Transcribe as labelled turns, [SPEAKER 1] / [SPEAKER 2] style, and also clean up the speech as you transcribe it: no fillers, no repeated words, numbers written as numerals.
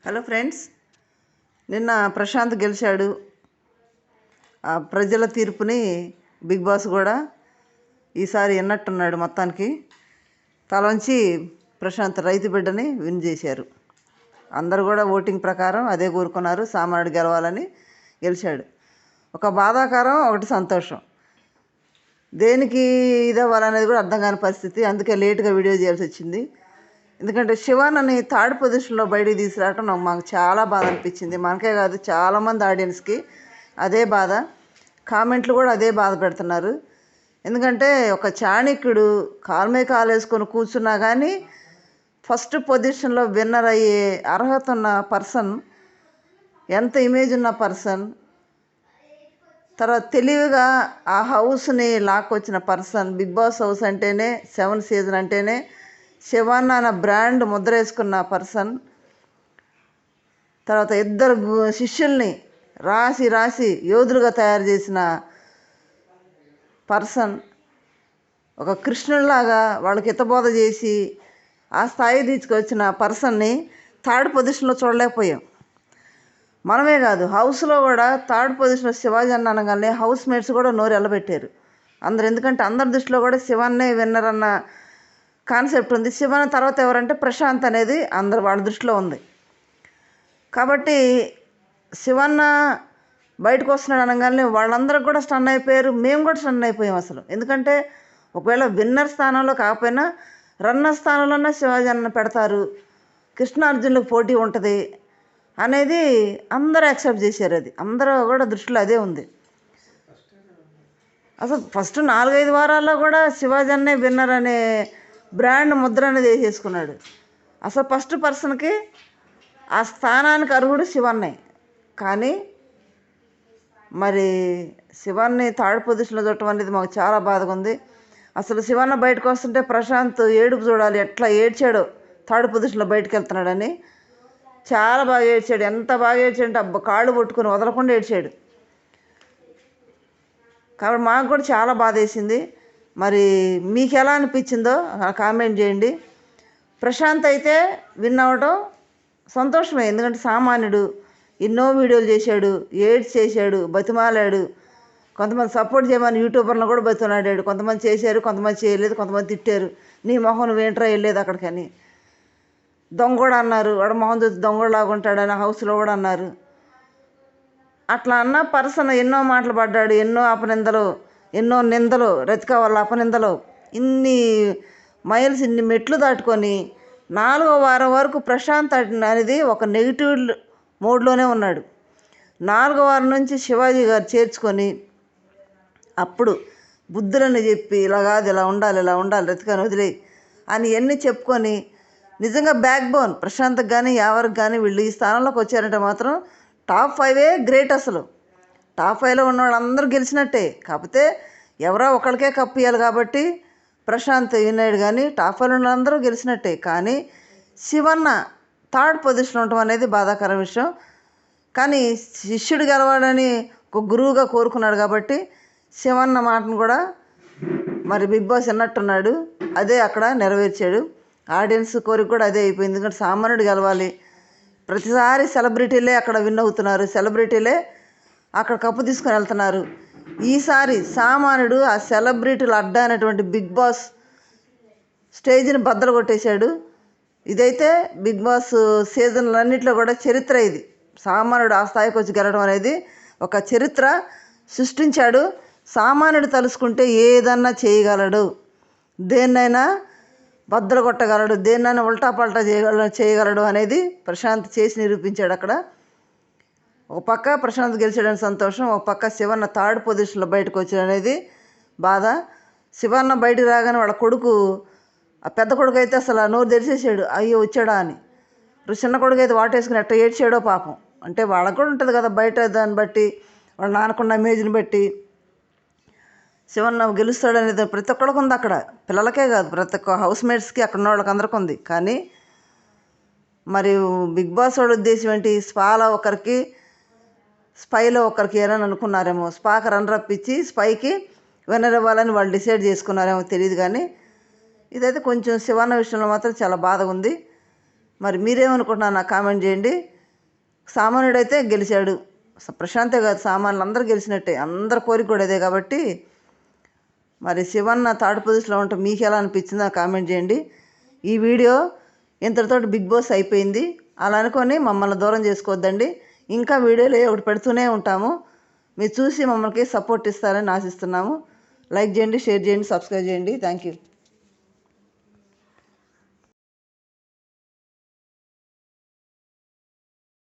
[SPEAKER 1] Hello friends, నిన్న ప్రశాంత్ గెలిచాడు. ఆ ప్రజల తీర్పుని బిగ్ బాస్ కూడా ఈసారి ఎన్నట్టున్నాడు. మొత్తానికి తలంచి ప్రశాంత్ రైతు బిడ్డని విన్ చేశారు. అందరూ కూడా ఓటింగ్ ప్రకారం అదే కోరుకున్నారు. సామాన్యుడు గెలవాలని గెలిచాడు. ఒక బాధాకరం, ఒకటి సంతోషం. దేనికి ఇదవ్వాలనేది కూడా అర్థం కాని పరిస్థితి. అందుకే లేటుగా వీడియో చేయాల్సి వచ్చింది. ఎందుకంటే శివానని థర్డ్ పొజిషన్లో బయటికి తీసుకురావటం మాకు చాలా బాధ అనిపించింది. మనకే కాదు, చాలామంది ఆడియన్స్కి అదే బాధ. కామెంట్లు కూడా అదే బాధ పెడుతున్నారు. ఎందుకంటే ఒక చాణక్యుడు కాలు మీద కాలు వేసుకొని కూర్చున్నా కానీ ఫస్ట్ పొజిషన్లో విన్నర్ అయ్యే అర్హత ఉన్న పర్సన్, ఎంత ఇమేజ్ ఉన్న పర్సన్, తర్వాత తెలివిగా ఆ హౌస్ని లాక్కొచ్చిన పర్సన్. బిగ్ బాస్ హౌస్ అంటేనే 7 సీజన్ అంటేనే శివాన్న అన్న బ్రాండ్ ముద్ర వేసుకున్న పర్సన్. తర్వాత ఇద్దరు శిష్యుల్ని రాసి యోధులుగా తయారు చేసిన పర్సన్. ఒక కృష్ణుడిలాగా వాళ్ళకి హితబోధ చేసి ఆ స్థాయి తీసుకొచ్చిన పర్సన్ని థర్డ్ పొజిషన్లో చూడలేకపోయాం. మనమే కాదు, హౌస్లో కూడా థర్డ్ పొజిషన్లో శివాజీ అన్న అనగానే హౌస్ మేట్స్ కూడా నోరు ఎల్లబెట్టారు అందరు. ఎందుకంటే అందరి దృష్టిలో కూడా శివన్నే విన్నర్ అన్న కాన్సెప్ట్ ఉంది. శివన్ తర్వాత ఎవరంటే ప్రశాంత్ అనేది అందరు వాళ్ళ దృష్టిలో ఉంది. కాబట్టి శివన్న బయటకు వస్తున్నాడు అనగానే వాళ్ళందరూ కూడా స్టన్ అయిపోయారు. మేము కూడా స్టన్ అయిపోయాం అసలు. ఎందుకంటే ఒకవేళ విన్నర్ స్థానంలో కాకపోయినా రన్నర్ స్థానంలోనే శివాజీ అన్న పెడతారు, కృష్ణార్జునులకు పోటీ ఉంటుంది అనేది అందరూ యాక్సెప్ట్ చేశారు. అది అందరూ కూడా దృష్టిలో అదే ఉంది. అసలు ఫస్ట్ 4-5 వారాల్లో కూడా శివాజీ అన్నే విన్నర్ అనే బ్రాండ్ ముద్ర అనేది వేసేసుకున్నాడు. అసలు ఫస్ట్ పర్సన్కి ఆ స్థానానికి అర్హుడు శివన్నే. కానీ మరి శివన్ని థర్డ్ పొజిషన్లో చూడటం అనేది మాకు చాలా బాధగా ఉంది. అసలు శివన్న బయటకు వస్తుంటే ప్రశాంత్ ఏడుపు చూడాలి, ఎట్లా ఏడ్చాడో థర్డ్ పొజిషన్లో బయటకు వెళ్తున్నాడని. చాలా బాగా ఏడ్చాడు. ఎంత బాగా ఏడ్చాడంటే అబ్బా కాళ్ళు పట్టుకొని వదలకుండా ఏడ్చాడు. కాబట్టి మాకు కూడా చాలా బాధ వేసింది. మరి మీకు ఎలా అనిపించిందో కామెంట్ చేయండి. ప్రశాంత్ అయితే విన్ అవ్వడం సంతోషమే. ఎందుకంటే సామాన్యుడు, ఎన్నో వీడియోలు చేశాడు, ఏడ్స్ చేశాడు, బతిమాలాడు. కొంతమంది సపోర్ట్ చేయమని యూట్యూబర్లను కూడా బతిమాలాడాడు. కొంతమంది చేశారు, కొంతమంది చేయలేదు, కొంతమంది తిట్టారు. నీ మొహం నువ్వేంట్రా వెళ్ళలేదు అక్కడికని. దొంగ కూడా అన్నారు, వాడు మొహం చూసి దొంగలాగా ఉంటాడని హౌస్లో కూడా అన్నారు. అట్లా అన్న పర్సన్ ఎన్నో మాటలు పడ్డాడు, ఎన్నో అపనిందలు, ఎన్నో నిందలు, రతిక వాళ్ళ అపనిందలు. ఇన్ని మైల్స్, ఇన్ని మెట్లు దాటుకొని 4వ వారం వరకు ప్రశాంత్ అనేది ఒక నెగిటివ్ మోడ్లోనే ఉన్నాడు. 4వ వారం నుంచి శివాజీ గారు చేర్చుకొని అప్పుడు బుద్ధులని చెప్పి ఇలా కాదు, ఇలా ఉండాలి, ఇలా ఉండాలి, రతికని వదిలే అని ఎన్ని చెప్పుకొని నిజంగా బ్యాక్ బోన్ ప్రశాంత్కి కానీ ఎవరికి కానీ వీళ్ళు ఈ స్థానంలోకి వచ్చారంటే మాత్రం టాప్ 5 గ్రేట్. అసలు టాప్ 5లో ఉన్న వాళ్ళందరూ గెలిచినట్టే. కాకపోతే ఎవరో ఒకరికే కప్పు ఇవ్వాలి కాబట్టి ప్రశాంత్ విన్నాడు. కానీ టాప్ 5లో ఉన్న అందరూ గెలిచినట్టే. కానీ శివన్న థర్డ్ పొజిషన్ ఉండటం అనేది బాధాకర విషయం. కానీ శిష్యుడు గెలవాలని ఒక గురువుగా కోరుకున్నాడు కాబట్టి శివన్న మాటను కూడా మరి బిగ్ బాస్ విన్నట్టున్నాడు. అదే అక్కడ నెరవేర్చాడు. ఆడియన్స్ కోరిక కూడా అదే అయిపోయింది. ఎందుకంటే సామాన్యుడు గెలవాలి. ప్రతిసారి సెలబ్రిటీలే అక్కడ విన్ అవుతున్నారు, సెలబ్రిటీలే అక్కడ కప్పు తీసుకొని వెళ్తున్నారు. ఈసారి సామాన్యుడు ఆ సెలబ్రిటీలు అడ్డైనటువంటి బిగ్ బాస్ స్టేజ్ని బద్దలు కొట్టేశాడు. ఇదైతే బిగ్ బాస్ సీజన్లన్నింటిలో కూడా చరిత్ర. ఇది సామాన్యుడు ఆ స్థాయికి వచ్చి గెలవడం అనేది ఒక చరిత్ర సృష్టించాడు. సామాన్యుడు తలుసుకుంటే ఏదన్నా చేయగలడు, దేన్నైనా బద్దలు కొట్టగలడు, దేన్నైనా ఉల్టా పల్టా చేయగలడు అనేది ప్రశాంత్ చేసి నిరూపించాడు అక్కడ. ఒక పక్క ప్రశాంత్ గెలిచాడని సంతోషం, ఒక పక్క శివన్న థర్డ్ పొజిషన్లో బయటకు వచ్చాడు అనేది బాధ. శివన్న బయటకు రాగానే వాళ్ళ కొడుకు, ఆ పెద్ద కొడుకు అయితే అసలు నోరు తెరిచేసాడు, అయ్యో వచ్చాడా అని. చిన్న కొడుకు అయితే వాటేసుకుని ఎట్లా ఏడ్చాడో పాపం. అంటే వాళ్ళకు కూడా ఉంటుంది కదా బయట, దాన్ని బట్టి వాళ్ళ నాన్నకున్న ఇమేజ్ని బట్టి శివన్న గెలుస్తాడనేది ప్రతి ఒక్కడికి ఉంది అక్కడ. పిల్లలకే కాదు, ప్రతి ఒక్క హౌస్ మేట్స్కి అక్కడ ఉన్న వాళ్ళకి అందరికీ ఉంది. కానీ మరి బిగ్ బాస్ వాళ్ళ ఉద్దేశం ఏంటి? స్పైలో ఒకరికి ఏరని అనుకున్నారేమో. స్పాకి రన్నరప్ ఇచ్చి స్పైకి విన్నర్ ఇవ్వాలని వాళ్ళు డిసైడ్ చేసుకున్నారేమో తెలియదు. కానీ ఇదైతే కొంచెం శివన్న విషయంలో మాత్రం చాలా బాధగా ఉంది. మరి మీరేమనుకుంటున్నారు నాకు కామెంట్ చేయండి. సామాన్యుడైతే గెలిచాడు. ప్రశాంతే కాదు, సామాన్యులు అందరూ గెలిచినట్టే. అందరి కోరిక కూడా అదే కాబట్టి మరి శివన్న థర్డ్ పొజిషన్లో ఉంటే మీకు ఎలా అనిపించిందో కామెంట్ చేయండి. ఈ వీడియో ఇంతటితో బిగ్ బాస్ అయిపోయింది. అలా అనుకొని మమ్మల్ని దూరం చేసుకోవద్దండి. ఇంకా వీడియోలు ఒకటి పెడుతూనే ఉంటాము. మీరు చూసి మమ్మల్ని సపోర్ట్ ఇస్తారని ఆశిస్తున్నాము. లైక్ చేయండి, షేర్ చేయండి, సబ్స్క్రైబ్ చేయండి. Thank you.